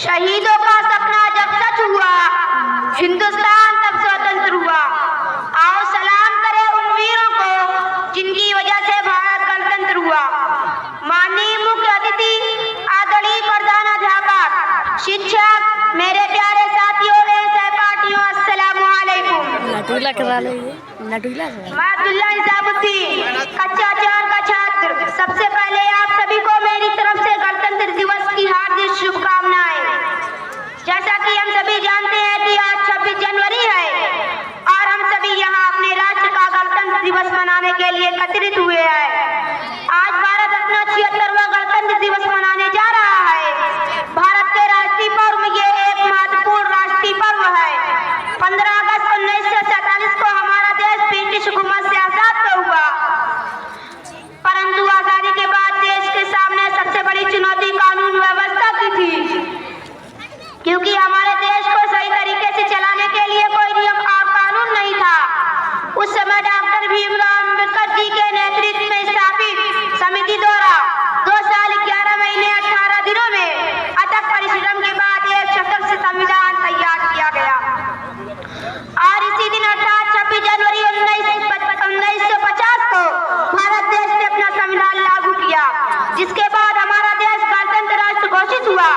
शहीदों का सपना जब सच हुआ, हिंदुस्तान तब स्वतंत्र हुआ। आओ सलाम करें उन वीरों को जिनकी वजह से भारत गणतंत्र हुआ। माननीय मुख्य अतिथि, आदरणीय प्रधानाध्यापक, शिक्षक, मेरे प्यारे साथियों व सहपाठियों, अस्सलामु अलैकुम। मैं अब्दुल्ला निजामुद्दीन, कक्षा 4 का छात्र। सबसे पहले आप सभी को मेरी तरफ से गणतंत्र दिवस की हार्दिक शुभकामनाएं। जैसा कि हम सभी जानते हैं कि आज 26 जनवरी है और हम सभी यहाँ अपने राष्ट्र का गणतंत्र दिवस मनाने के लिए एकत्रित हुए हैं। आज भारत अपना 76वां गणतंत्र दिवस मनाने जा रहा है। भारत के राष्ट्रीय पर्व में ये एक महत्वपूर्ण राष्ट्रीय पर्व है। 15 अगस्त 1947 को हमारा देश ब्रिटिश हुकूमत से आजाद तो हुआ, परंतु आजादी के बाद देश के सामने सबसे बड़ी चुनौती कानून व्यवस्था की थी, क्योंकि हमारे देश को सही तरीके से चलाने के लिए कोई नियम और कानून नहीं था। उस समय डॉक्टर भीमराव अम्बेडकर जी के नेतृत्व में स्थापित समिति द्वारा 2 साल 11 महीने 18 दिनों में अथक परिश्रम के बाद एक सशक्त संविधान तैयार किया गया और इसी दिन अर्थात 26 जनवरी 1950 को भारत देश ने अपना संविधान लागू किया, जिसके बाद हमारा देश गणतंत्र राष्ट्र घोषित हुआ।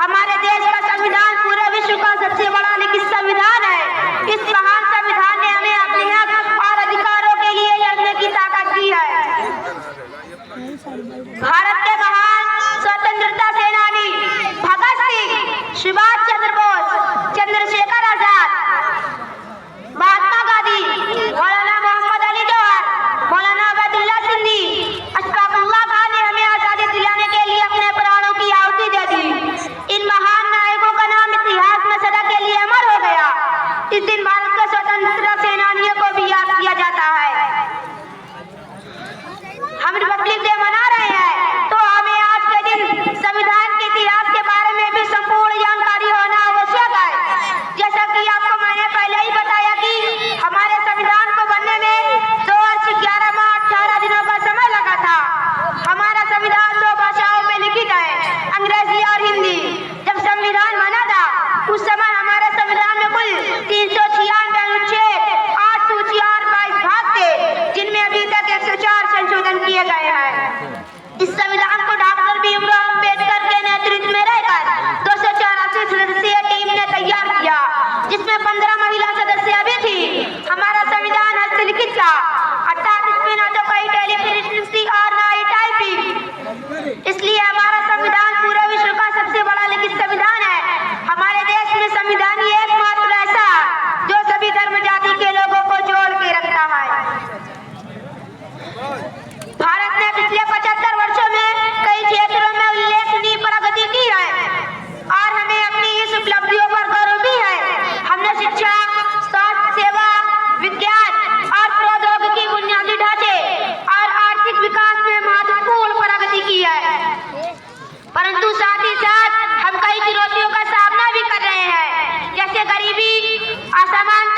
हमारे देश का संविधान पूरे विश्व का सबसे बड़ा लिखित संविधान है। इस महान संविधान ने हमें अपने हक और अधिकारों के लिए लड़ने की ताकत दी है। भारत के महान स्वतंत्रता सेनानी भगत सिंह, सुभाष चंद्र बोस, चंद्रशेखर आजाद, महात्मा गांधी, मौलाना मोहम्मद अली जौहर, मौलाना अब्दुल्ला सिंधी, अशफाकुल्लाह खान ने हमें आजादी दिलाने के लिए अपने प्राणों की आहुति दे दी। इन महान नायकों का नाम इतिहास में सदा के लिए अमर हो गया। इस दिन भारत के स्वतंत्रता सेनानियों को भी याद किया जाता है। हम रिपब्लिक डे मना रहे हैं, तो हमें आज के दिन संविधान के इतिहास के बारे में भी संपूर्ण जानकारी होना आवश्यक है। जैसा कि आपको मैंने पहले ही बताया कि हमारे संविधान को बनने में 2 वर्ष 11 माह 18 दिनों का समय लगा था। हमारा संविधान 2 भाषाओं में लिखित है, अंग्रेजी और हिंदी। जब संविधान बना था उस समय हमारे संविधान में कुल 396 अनुच्छेद, 8 सूचियां और 22 भाग थे, जिनमें अभी तक 104 संशोधन किए गए हैं। इस संविधान को डॉक्टर भीमराव अम्बेडकर के नेतृत्व में रहकर 284 सदस्यीय टीम ने तैयार किया, जिसमें 15 महिला सदस्य भी थी। हमारा संविधान हस्तलिखित था, अर्थात इसमें न तो कोई टेलीप्रिंटिंग और न ही टाइपिंग। इसलिए हमारा संविधान पूरे विश्व का सबसे बड़ा लिखित संविधान है। हमारे देश में संविधान ही एकमात्र ऐसा जो सभी धर्म जाति के लोगों को जोड़ के रखता है। भारत ने पिछले 75 वर्षों में कई क्षेत्रों में उल्लेखनीय प्रगति की है और हमें अपनी इस उपलब्धियों पर गौरव भी है। हमने शिक्षा, स्वास्थ्य सेवा, विज्ञान और प्रौद्योगिकी, बुनियादी ढांचे और आर्थिक विकास में महत्वपूर्ण प्रगति की है, परंतु साथ ही साथ हम कई चुनौतियों का सामना भी कर रहे हैं, जैसे गरीबी, असमान